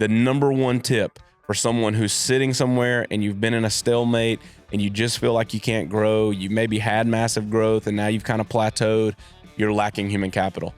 the number one tip for someone who's sitting somewhere and you've been in a stalemate and you just feel like you can't grow, you maybe had massive growth and now you've kind of plateaued, you're lacking human capital.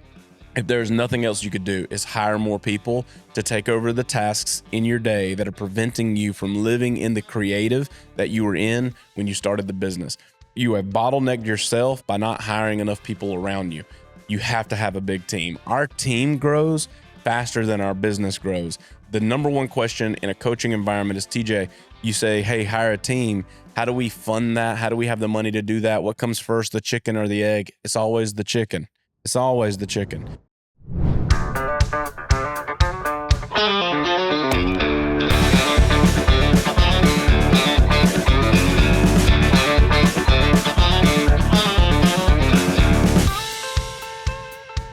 If there's nothing else you could do, is hire more people to take over the tasks in your day that are preventing you from living in the creative that you were in when you started the business. You have bottlenecked yourself by not hiring enough people around you. You have to have a big team. Our team grows faster than our business grows. The number one question in a coaching environment is, TJ, you say, hey, hire a team. How do we fund that? How do we have the money to do that? What comes first, the chicken or the egg? It's always the chicken. It's always the chicken.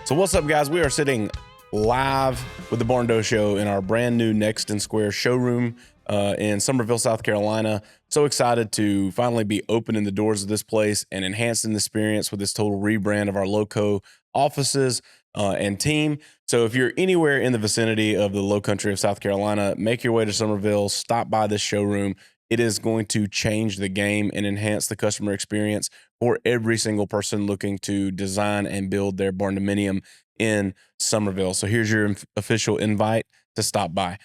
So what's up, guys? We are sitting live with the Barndo Show in our brand new Next and Square showroom in Summerville, South Carolina. So excited to finally be opening the doors of this place and enhancing the experience with this total rebrand of our loco offices and team. So if you're anywhere in the vicinity of the low country of South Carolina, make your way to Summerville, stop by this showroom. It is going to change the game and enhance the customer experience for every single person looking to design and build their barndominium in Summerville. So here's your official invite to stop by.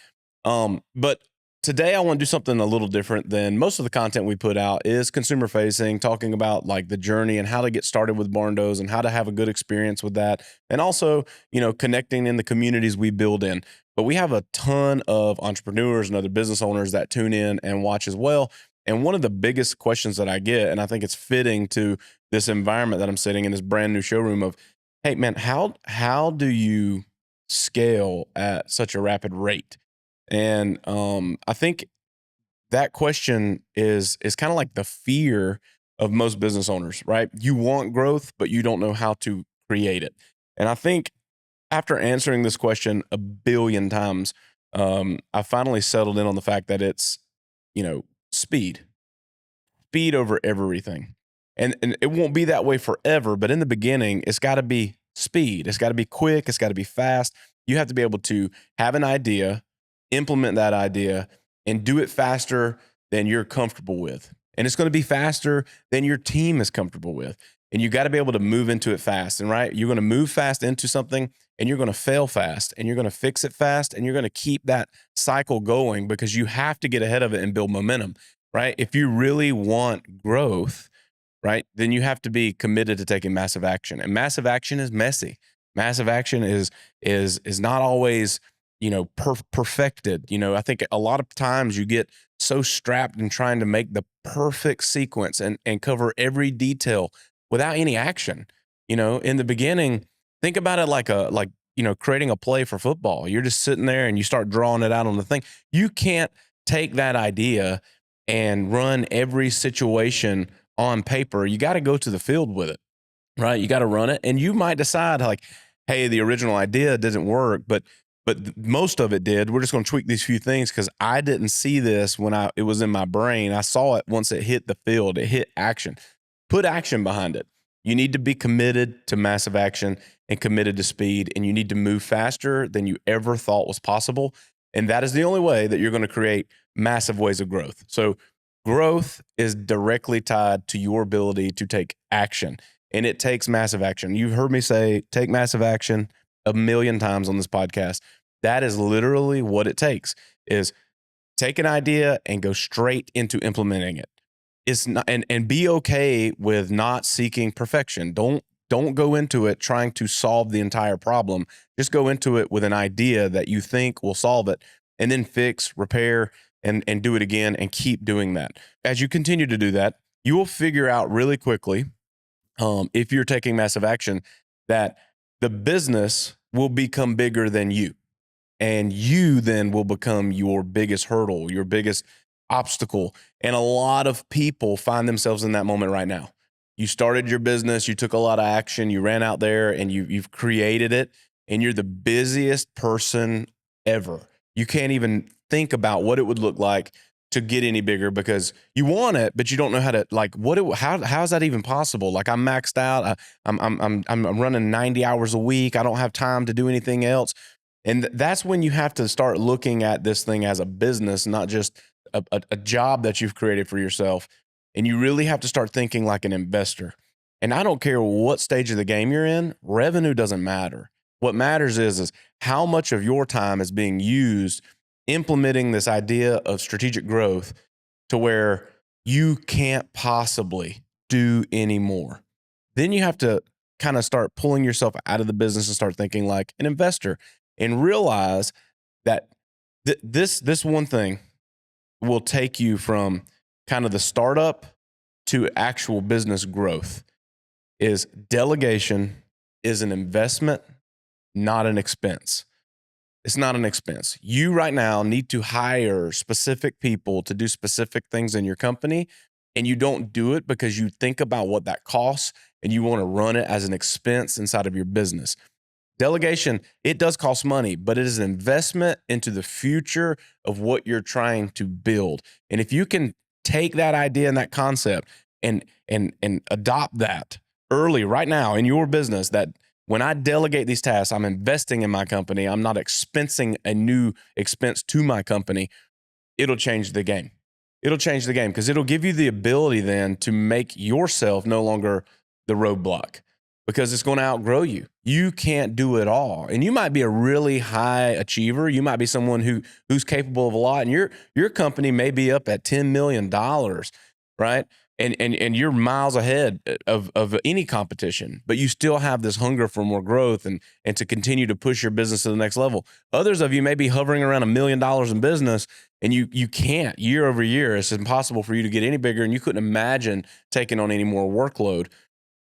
But today I want to do something a little different than most of the content we put out is consumer facing, talking about like the journey and how to get started with Barndos and how to have a good experience with that. And also, you know, connecting in the communities we build in. But we have a ton of entrepreneurs and other business owners that tune in and watch as well. And one of the biggest questions that I get, and I think it's fitting to this environment that I'm sitting in, this brand new showroom of, hey man, how do you scale at such a rapid rate? And I think that question is kind of like the fear of most business owners, right? You want growth, but you don't know how to create it. And I think after answering this question a billion times, I finally settled in on the fact that it's, you know, speed over everything. And it won't be that way forever, but in the beginning, it's got to be speed. It's got to be quick. It's got to be fast. You have to be able to have an idea, implement that idea, and do it faster than you're comfortable with. And it's going to be faster than your team is comfortable with. And you got to be able to move into it fast. And right, you're going to move fast into something and you're going to fail fast and you're going to fix it fast and you're going to keep that cycle going because you have to get ahead of it and build momentum, right? If you really want growth, right, then you have to be committed to taking massive action. And massive action is messy. Massive action is not always, you know, perfected. You know, I think a lot of times you get so strapped in trying to make the perfect sequence and cover every detail without any action. You know, in the beginning, think about it like you know, creating a play for football. You're just sitting there and you start drawing it out on the thing. You can't take that idea and run every situation on paper. You got to go to the field with it, right? You got to run it. And you might decide like, hey, the original idea didn't work, but most of it did. We're just going to tweak these few things because I didn't see this when it was in my brain. I saw it once it hit the field. It hit action. Put action behind it. You need to be committed to massive action and committed to speed, and you need to move faster than you ever thought was possible. And that is the only way that you're going to create massive ways of growth. So growth is directly tied to your ability to take action, and it takes massive action. You've heard me say, take massive action a million times on this podcast. That is literally what it takes, is take an idea and go straight into implementing it. It's not, and be okay with not seeking perfection. Don't go into it trying to solve the entire problem. Just go into it with an idea that you think will solve it, and then fix, repair, and do it again, and keep doing that. As you continue to do that, you will figure out really quickly, if you're taking massive action, that the business will become bigger than you. And you then will become your biggest hurdle, your biggest obstacle. And a lot of people find themselves in that moment right now. You started your business, you took a lot of action, you ran out there and you've created it, and you're the busiest person ever. You can't even think about what it would look like to get any bigger because you want it, but you don't know how to, like, how is that even possible? Like, I'm maxed out. I'm running 90 hours a week. I don't have time to do anything else. And that's when you have to start looking at this thing as a business, not just a job that you've created for yourself. And you really have to start thinking like an investor. And I don't care what stage of the game you're in, revenue doesn't matter. What matters is how much of your time is being used implementing this idea of strategic growth to where you can't possibly do any more. Then you have to kind of start pulling yourself out of the business and start thinking like an investor and realize that this one thing will take you from kind of the startup to actual business growth. Is delegation is an investment, not an expense. It's not an expense. You right now need to hire specific people to do specific things in your company, and you don't do it because you think about what that costs and you want to run it as an expense inside of your business. Delegation, it does cost money, but it is an investment into the future of what you're trying to build. And if you can take that idea and that concept and adopt that early right now in your business, that when I delegate these tasks, I'm investing in my company. I'm not expensing a new expense to my company. It'll change the game. It'll change the game because it'll give you the ability then to make yourself no longer the roadblock, because it's going to outgrow you. You can't do it all. And you might be a really high achiever. You might be someone who's capable of a lot. And your company may be up at $10 million, right? And you're miles ahead of any competition, but you still have this hunger for more growth and to continue to push your business to the next level. Others of you may be hovering around $1 million in business, and you can't. Year over year, it's impossible for you to get any bigger, and you couldn't imagine taking on any more workload.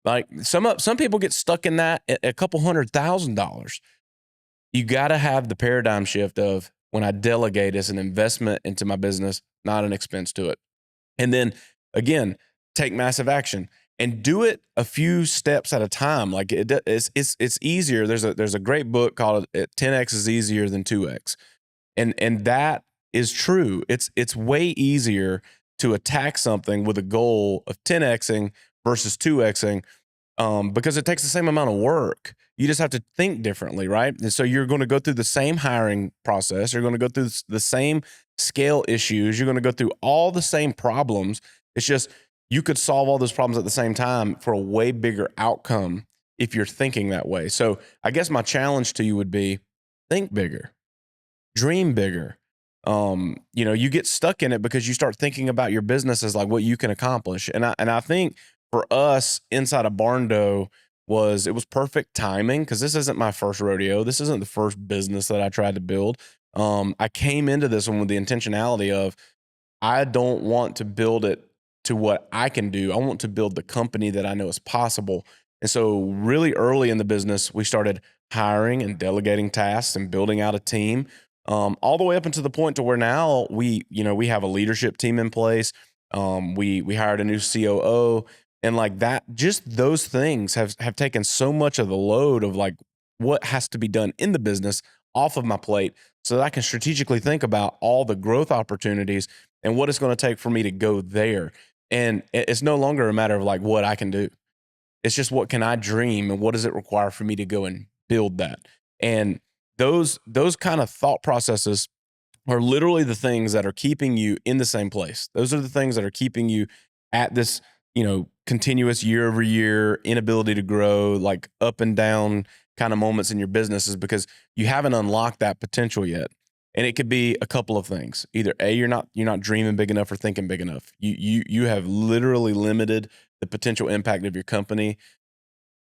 Like some people get stuck in that at a couple $100,000. You got to have the paradigm shift of, when I delegate, it's an investment into my business, not an expense to it. And then again, take massive action and do it a few steps at a time. Like it's easier. There's a great book called 10X is easier than 2X. And that is true. It's way easier to attack something with a goal of 10Xing versus 2Xing, because it takes the same amount of work. You just have to think differently, right? And so you're going to go through the same hiring process. You're going to go through the same scale issues. You're going to go through all the same problems. It's just you could solve all those problems at the same time for a way bigger outcome if you're thinking that way. So I guess my challenge to you would be, think bigger, dream bigger. You get stuck in it because you start thinking about your business as like what you can accomplish. And I think for us inside of Barndo it was perfect timing, because this isn't my first rodeo. This isn't the first business that I tried to build. I came into this one with the intentionality of, I don't want to build it to what I can do. I want to build the company that I know is possible. And so really early in the business, we started hiring and delegating tasks and building out a team, all the way up until the point to where now we have a leadership team in place. We hired a new COO, and like that, just those things have taken so much of the load of like what has to be done in the business off of my plate, so that I can strategically think about all the growth opportunities and what it's going to take for me to go there. And it's no longer a matter of like what I can do. It's just, what can I dream and what does it require for me to go and build that? And those kind of thought processes are literally the things that are keeping you in the same place. Those are the things that are keeping you at this, continuous year over year inability to grow, like up and down kind of moments in your business, is because you haven't unlocked that potential yet. And it could be a couple of things. Either A, you're not dreaming big enough or thinking big enough. You have literally limited the potential impact of your company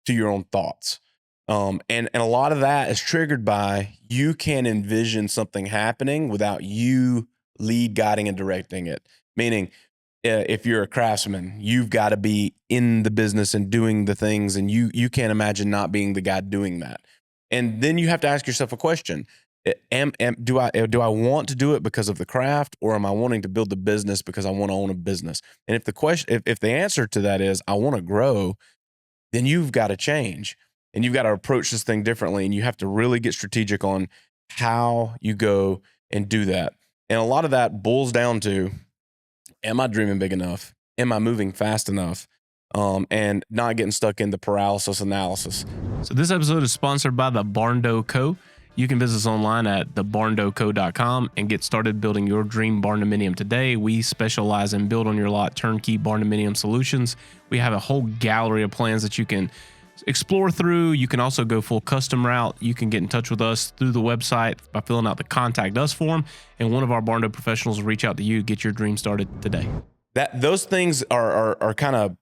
to your own thoughts. And a lot of that is triggered by, you can't envision something happening without you lead guiding and directing it. Meaning, if you're a craftsman, you've got to be in the business and doing the things, and you can't imagine not being the guy doing that. And then you have to ask yourself a question: do I want to do it because of the craft, or am I wanting to build the business because I want to own a business? And if the answer to that is I want to grow, then you've got to change, and you've got to approach this thing differently, and you have to really get strategic on how you go and do that. And a lot of that boils down to, am I dreaming big enough? Am I moving fast enough? And not getting stuck in the paralysis analysis. So this episode is sponsored by the Barndo Co. You can visit us online at thebarndoco.com and get started building your dream barndominium today. We specialize in build on your lot turnkey barndominium solutions. We have a whole gallery of plans that you can explore through. You can also go full custom route. You can get in touch with us through the website by filling out the contact us form, and one of our Barndo professionals will reach out to you, get your dream started today. Those things are kind of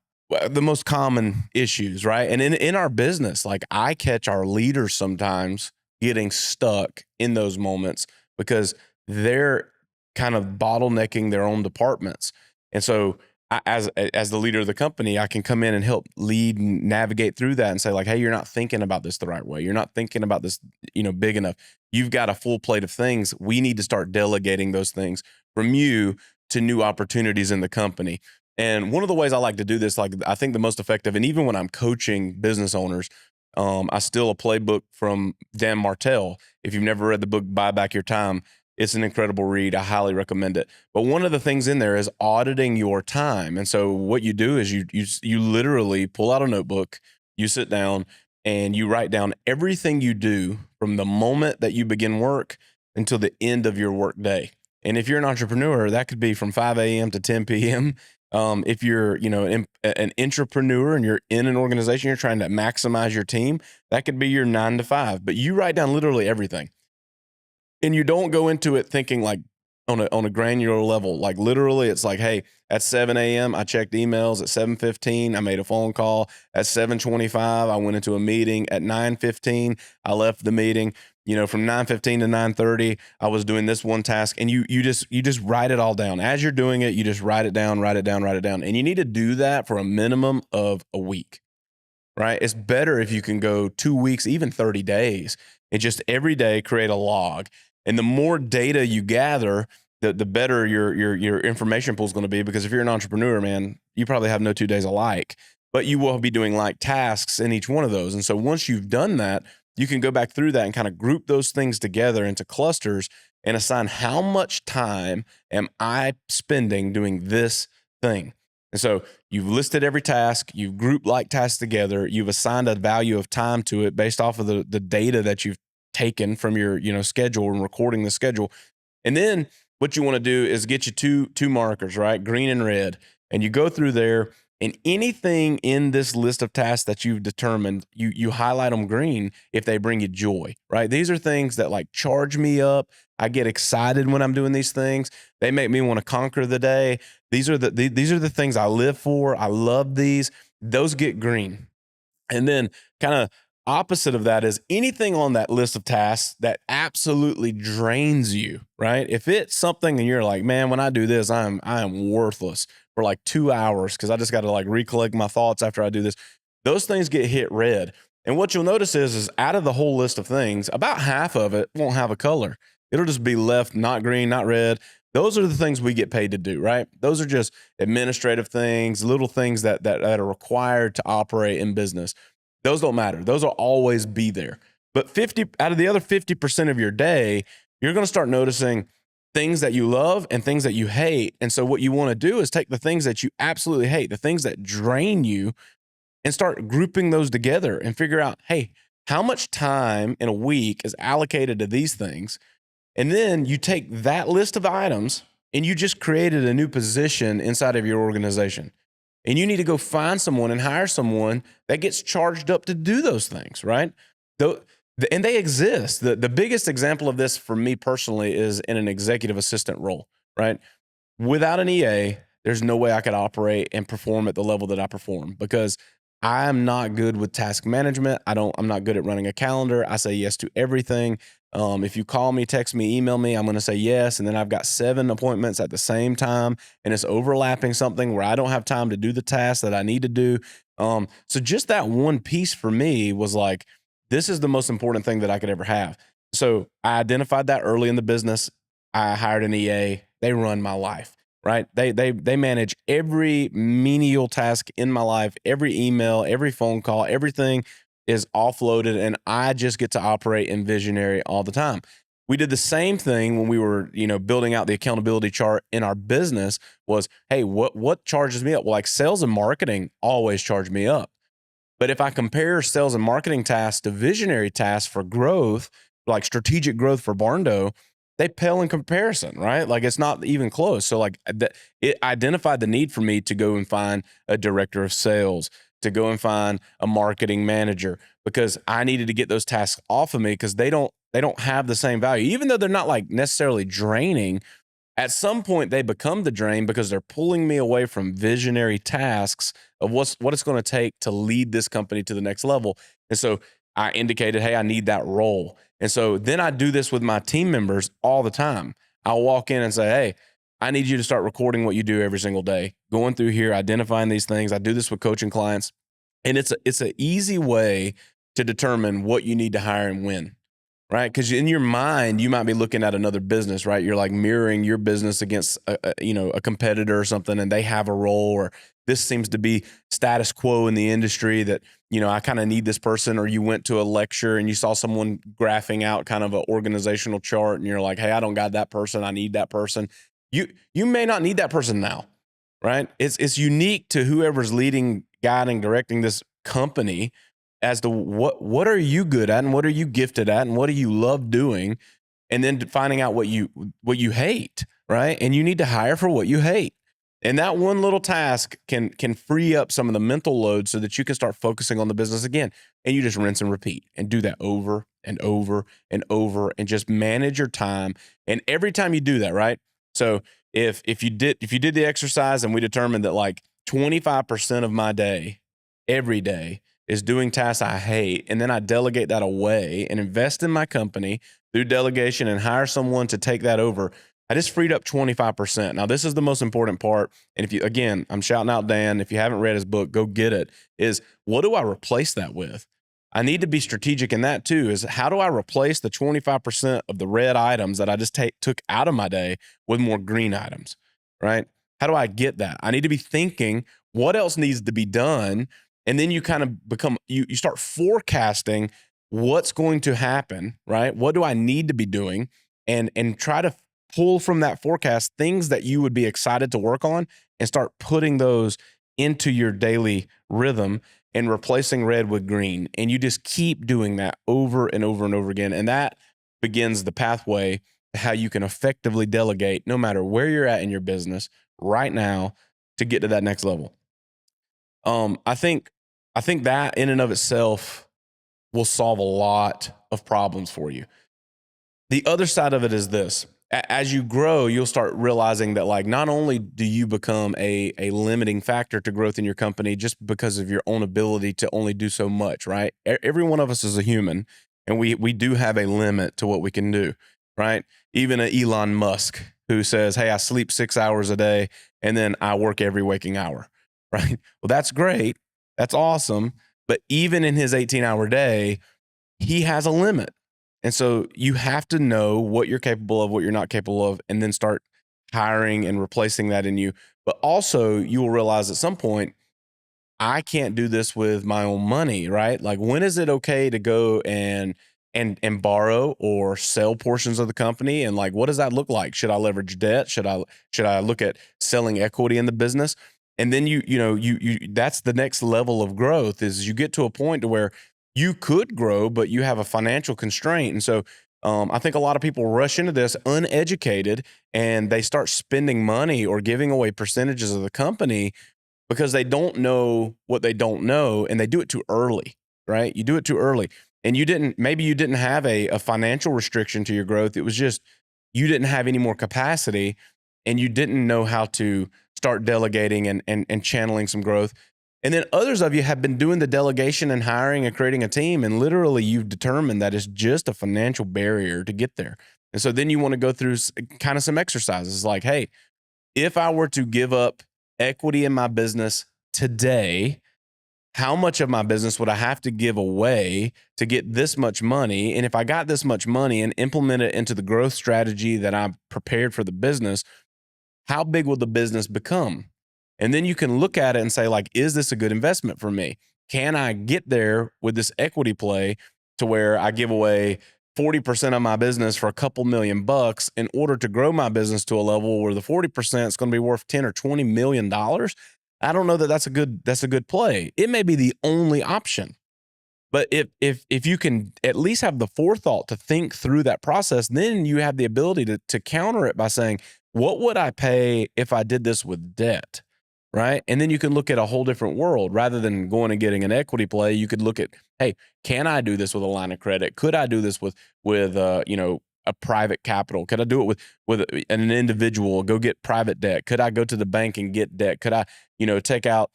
the most common issues, right? And in our business, like I catch our leaders sometimes getting stuck in those moments because they're kind of bottlenecking their own departments. And so as the leader of the company, I can come in and help lead and navigate through that and say like, hey, you're not thinking about this the right way. You're not thinking about this, big enough. You've got a full plate of things. We need to start delegating those things from you to new opportunities in the company. And one of the ways I like to do this, like I think the most effective, and even when I'm coaching business owners, I steal a playbook from Dan Martell. If you've never read the book, Buy Back Your Time, it's an incredible read. I highly recommend it. But one of the things in there is auditing your time. And so what you do is you literally pull out a notebook, you sit down, and you write down everything you do from the moment that you begin work until the end of your work day. And if you're an entrepreneur, that could be from 5 a.m. to 10 p.m. If you're, an entrepreneur and you're in an organization, you're trying to maximize your team, that could be your 9 to 5. But you write down literally everything, and you don't go into it thinking like on a granular level. Like literally, it's like, hey, at 7 a.m. I checked emails. At 7:15, I made a phone call. At 7:25, I went into a meeting. At 9:15, I left the meeting. From 9:15 to 9:30, I was doing this one task, and you just write it all down. As you're doing it, you just write it down, and you need to do that for a minimum of a week, right? It's better if you can go 2 weeks, even 30 days, and just every day create a log. And the more data you gather, the better your information pool is going to be. Because if you're an entrepreneur, man, you probably have no 2 days alike, but you will be doing like tasks in each one of those. And so once you've done that, you can go back through that and kind of group those things together into clusters and assign how much time am I spending doing this thing. And so you've listed every task, you've grouped like tasks together, you've assigned a value of time to it based off of the data that you've taken from your schedule and recording the schedule. And then what you want to do is get you two markers, right? Green and red. And you go through there, and anything in this list of tasks that you've determined, you highlight them green if they bring you joy, right? These are things that like charge me up. I get excited when I'm doing these things. They make me want to conquer the day. These are the things I live for. I love these. Those get green. And then kind of opposite of that is anything on that list of tasks that absolutely drains you, right? If it's something and you're like, man, when I do this, I am worthless for like 2 hours because I just got to like recollect my thoughts after I do this. Those things get hit red. And what you'll notice is out of the whole list of things, about half of it won't have a color. It'll just be left not green, not red. Those are the things we get paid to do, right? Those are just administrative things, little things that are required to operate in business. Those don't matter. Those will always be there. But 50 out of the other 50% of your day, you're going to start noticing things that you love and things that you hate. And so what you want to do is take the things that you absolutely hate, the things that drain you, and start grouping those together and figure out, hey, how much time in a week is allocated to these things? And then you take that list of items and you just created a new position inside of your organization. And you need to go find someone and hire someone that gets charged up to do those things, right? And they exist. The biggest example of this for me personally is in an executive assistant role, right? Without an EA, there's no way I could operate and perform at the level that I perform because I'm not good with task management. I'm not good at running a calendar. I say yes to everything. If you call me, text me, email me, I'm going to say yes. And then I've got 7 appointments at the same time, and it's overlapping something where I don't have time to do the task that I need to do. So just that one piece for me was like, this is the most important thing that I could ever have. So I identified that early in the business. I hired an EA. They run my life, right? They manage every menial task in my life, every email, every phone call, everything is offloaded, and I just get to operate in visionary all the time. We did the same thing when we were, building out the accountability chart in our business was, hey, what charges me up? Well, like sales and marketing always charge me up. But if I compare sales and marketing tasks to visionary tasks for growth, like strategic growth for Barndo, they pale in comparison, right? Like it's not even close. So like it identified the need for me to go and find a director of sales, to go and find a marketing manager, because I needed to get those tasks off of me because they don't have the same value, even though they're not like necessarily draining. At some point they become the drain because they're pulling me away from visionary tasks of what it's going to take to lead this company to the next level. And so I indicated, hey, I need that role. And so then I do this with my team members all the time. I'll walk in and say, hey, I need you to start recording what you do every single day, going through here, identifying these things. I do this with coaching clients, and it's an easy way to determine what you need to hire and when. Right, because in your mind, you might be looking at another business, right? You're like mirroring your business against a competitor or something, and they have a role, or this seems to be status quo in the industry that, I kind of need this person. Or you went to a lecture and you saw someone graphing out kind of an organizational chart, and you're like, hey, I don't got that person. I need that person. You may not need that person now, right? It's unique to whoever's leading, guiding, directing this company as to what are you good at and what are you gifted at and what do you love doing, and then finding out what you hate, right? And you need to hire for what you hate. And that one little task can free up some of the mental load so that you can start focusing on the business again. And you just rinse and repeat and do that over and over and over and just manage your time. And every time you do that, right? So if you did the exercise and we determined that like 25% of my day every day is doing tasks I hate, and then I delegate that away and invest in my company through delegation and hire someone to take that over, I just freed up 25%. Now, this is the most important part. And again, I'm shouting out Dan. If you haven't read his book, go get it. Is what do I replace that with? I need to be strategic in that too. Is how do I replace the 25% of the red items that I just took out of my day with more green items, right? How do I get that? I need to be thinking what else needs to be done. And then you kind of become, you start forecasting what's going to happen, right? What do I need to be doing? And try to pull from that forecast things that you would be excited to work on and start putting those into your daily rhythm and replacing red with green. And you just keep doing that over and over and over again. And that begins the pathway to how you can effectively delegate no matter where you're at in your business right now to get to that next level. I think that in and of itself will solve a lot of problems for you. The other side of it is this. As you grow, you'll start realizing that like not only do you become a limiting factor to growth in your company just because of your own ability to only do so much, right? Every one of us is a human, and we do have a limit to what we can do, right? Even an Elon Musk who says, hey, I sleep 6 hours a day and then I work every waking hour, right? Well, that's great. That's awesome. But even in his 18-hour day, he has a limit. And so you have to know what you're capable of, what you're not capable of, and then start hiring and replacing that in you. But also you will realize at some point, I can't do this with my own money, right? Like when is it okay to go and borrow or sell portions of the company? And like, what does that look like? Should I leverage debt? Should I look at selling equity in the business? And then you that's the next level of growth is you get to a point to where you could grow, but you have a financial constraint. And so I think a lot of people rush into this uneducated and they start spending money or giving away percentages of the company because they don't know what they don't know, and they do it too early, right? You do it too early. And maybe you didn't have a financial restriction to your growth. It was just you didn't have any more capacity and you didn't know how to start delegating and channeling some growth. And then others of you have been doing the delegation and hiring and creating a team, and literally you've determined that it's just a financial barrier to get there. And so then you want to go through kind of some exercises like, hey, if I were to give up equity in my business today, how much of my business would I have to give away to get this much money? And if I got this much money and implement it into the growth strategy that I'm prepared for the business, how big will the business become? And then you can look at it and say, like, is this a good investment for me? Can I get there with this equity play to where I give away 40% of my business for a couple $1,000,000 in order to grow my business to a level where the 40% is going to be worth 10 or $20 million? I don't know that that's a good play. It may be the only option, But if you can at least have the forethought to think through that process, then you have the ability to counter it by saying, what would I pay if I did this with debt? Right. And then you can look at a whole different world rather than going and getting an equity play. You could look at, hey, can I do this with a line of credit? Could I do this with a private capital? Could I do it with an individual? Go get private debt? Could I go to the bank and get debt? Could I, take out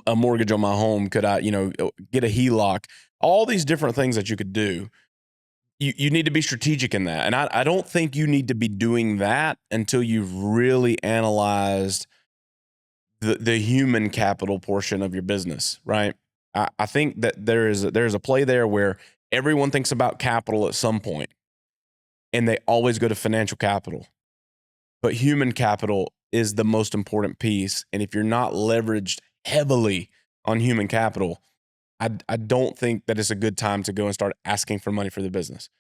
a mortgage on my home? Could I, get a HELOC? All these different things that you could do. You need to be strategic in that. And I don't think you need to be doing that until you've really analyzed the human capital portion of your business, right? I think that there's a play there where everyone thinks about capital at some point, and they always go to financial capital. But human capital is the most important piece. And if you're not leveraged heavily on human capital, I don't think that it's a good time to go and start asking for money for the business.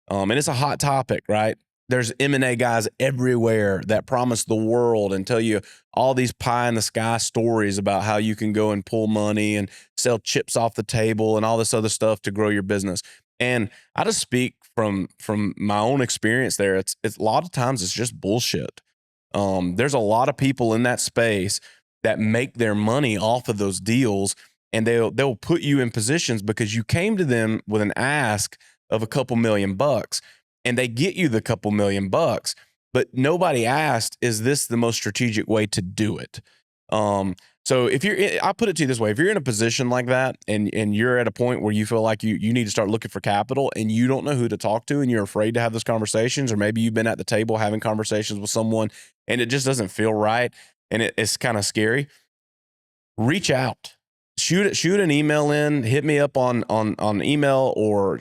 And it's a hot topic, right? There's M&A guys everywhere that promise the world and tell you all these pie in the sky stories about how you can go and pull money and sell chips off the table and all this other stuff to grow your business. And I just speak from my own experience there. It's a lot of times it's just bullshit. There's a lot of people in that space that make their money off of those deals, and they'll put you in positions because you came to them with an ask of a couple $1,000,000, and they get you the couple $1,000,000, but nobody asked, is this the most strategic way to do it? So I put it to you this way, if you're in a position like that and you're at a point where you feel like you need to start looking for capital and you don't know who to talk to and you're afraid to have those conversations, or maybe you've been at the table having conversations with someone and it just doesn't feel right and it's kind of scary, reach out, shoot an email in, hit me up on email or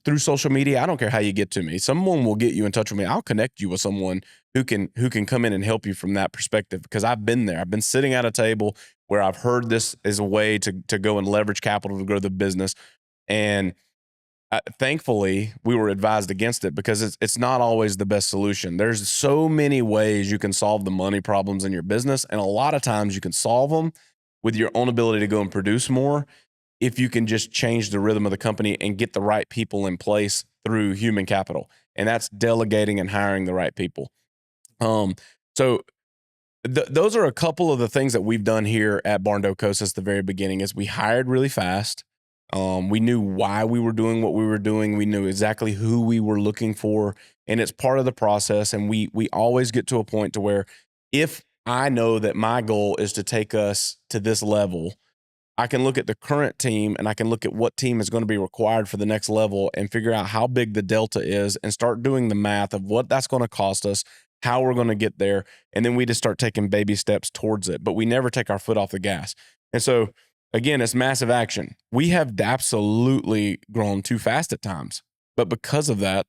through social media. I don't care how you get to me. Someone will get you in touch with me. I'll connect you with someone who can come in and help you from that perspective, because I've been there. I've been sitting at a table where I've heard this is a way to go and leverage capital to grow the business. And thankfully, we were advised against it because it's not always the best solution. There's so many ways you can solve the money problems in your business. And a lot of times you can solve them with your own ability to go and produce more if you can just change the rhythm of the company and get the right people in place through human capital. And that's delegating and hiring the right people. So those are a couple of the things that we've done here at Barndo Coast at the very beginning. Is we hired really fast. We knew why we were doing what we were doing. We knew exactly who we were looking for, and it's part of the process. And we always get to a point to where if I know that my goal is to take us to this level, I can look at the current team and I can look at what team is going to be required for the next level and figure out how big the delta is and start doing the math of what that's going to cost us, how we're going to get there. And then we just start taking baby steps towards it, but we never take our foot off the gas. And so again, it's massive action. We have absolutely grown too fast at times, but because of that,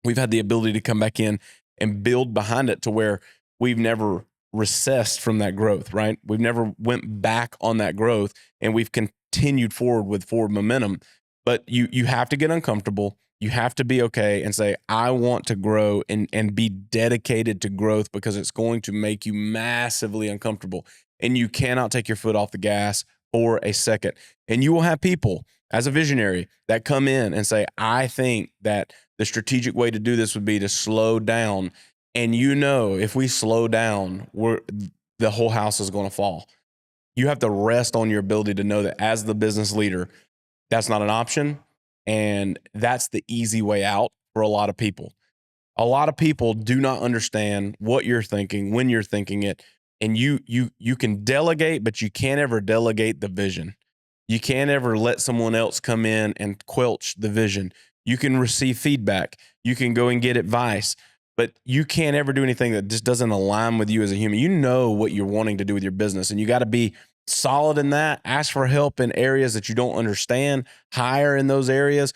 we've had the ability to come back in and build behind it to where we've never recessed from that growth, right? We've never went back on that growth, and we've continued forward with forward momentum. But you have to get uncomfortable. You have to be okay and say, I want to grow and be dedicated to growth, because it's going to make you massively uncomfortable. And you cannot take your foot off the gas for a second. And you will have people as a visionary that come in and say, I think that the strategic way to do this would be to slow down. And if we slow down, the whole house is going to fall. You have to rest on your ability to know that as the business leader, that's not an option. And that's the easy way out for a lot of people. A lot of people do not understand what you're thinking when you're thinking it. And you can delegate, but you can't ever delegate the vision. You can't ever let someone else come in and quelch the vision. You can receive feedback. You can go and get advice, but you can't ever do anything that just doesn't align with you as a human. You know what you're wanting to do with your business, and you got to be solid in that. Ask for help in areas that you don't understand, hire in those areas,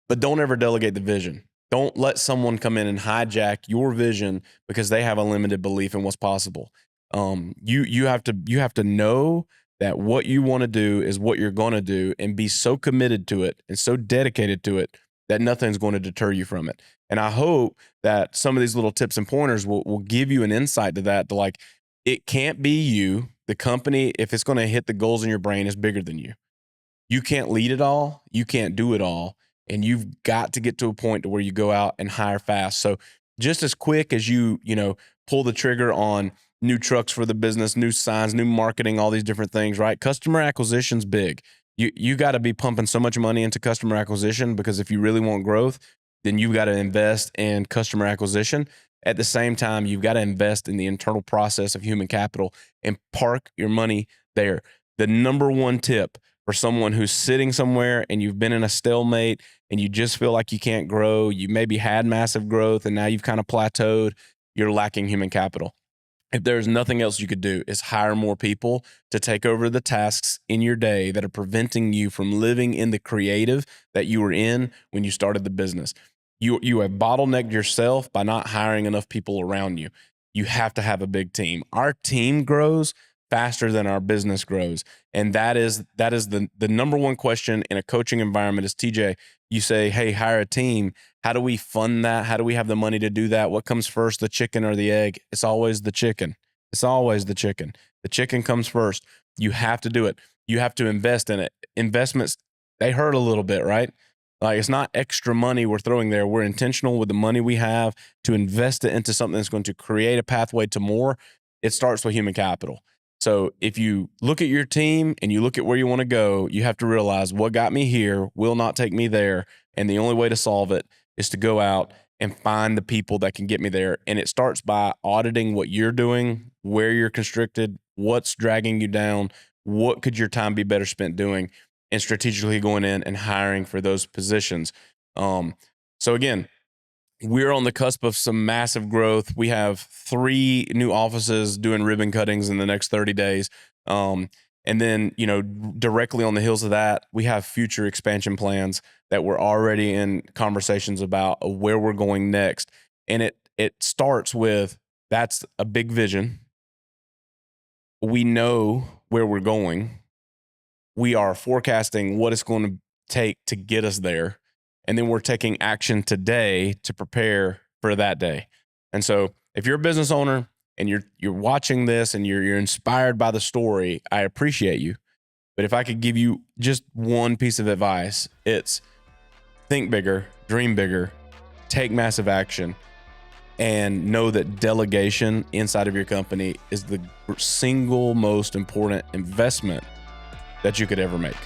but don't ever delegate the vision. Don't let someone come in and hijack your vision because they have a limited belief in what's possible. You have to know that what you want to do is what you're going to do, and be so committed to it and so dedicated to it that nothing's going to deter you from it. And I hope that some of these little tips and pointers will give you an insight to that, to like, it can't be you. The company, if it's going to hit the goals in your brain, is bigger than you. You can't lead it all. You can't do it all. And you've got to get to a point to where you go out and hire fast. So just as quick as you pull the trigger on new trucks for the business, new signs, new marketing, all these different things, right? Customer acquisition's big. You got to be pumping so much money into customer acquisition, because if you really want growth, then you've got to invest in customer acquisition. At the same time, you've got to invest in the internal process of human capital and park your money there. The number one tip for someone who's sitting somewhere and you've been in a stalemate and you just feel like you can't grow, you maybe had massive growth and now you've kind of plateaued, you're lacking human capital. If there's nothing else you could do, is hire more people to take over the tasks in your day that are preventing you from living in the creative that you were in when you started the business. You have bottlenecked yourself by not hiring enough people around you. You have to have a big team. Our team grows faster than our business grows. And that is the number one question in a coaching environment is, TJ, you say, hey, hire a team. How do we fund that? How do we have the money to do that? What comes first, the chicken or the egg? It's always the chicken. It's always the chicken. The chicken comes first. You have to do it. You have to invest in it. Investments, they hurt a little bit, right? Like, it's not extra money we're throwing there. We're intentional with the money we have to invest it into something that's going to create a pathway to more. It starts with human capital. So if you look at your team and you look at where you want to go, you have to realize what got me here will not take me there. And the only way to solve it is to go out and find the people that can get me there. And it starts by auditing what you're doing, where you're constricted, what's dragging you down, what could your time be better spent doing, and strategically going in and hiring for those positions. So again, we're on the cusp of some massive growth. We have 3 new offices doing ribbon cuttings in the next 30 days. And then, directly on the heels of that, we have future expansion plans that we're already in conversations about where we're going next. And it starts with, that's a big vision. We know where we're going. We are forecasting what it's going to take to get us there. And then we're taking action today to prepare for that day. And so if you're a business owner and you're watching this and you're inspired by the story, I appreciate you. But if I could give you just one piece of advice, it's think bigger, dream bigger, take massive action, and know that delegation inside of your company is the single most important investment that you could ever make.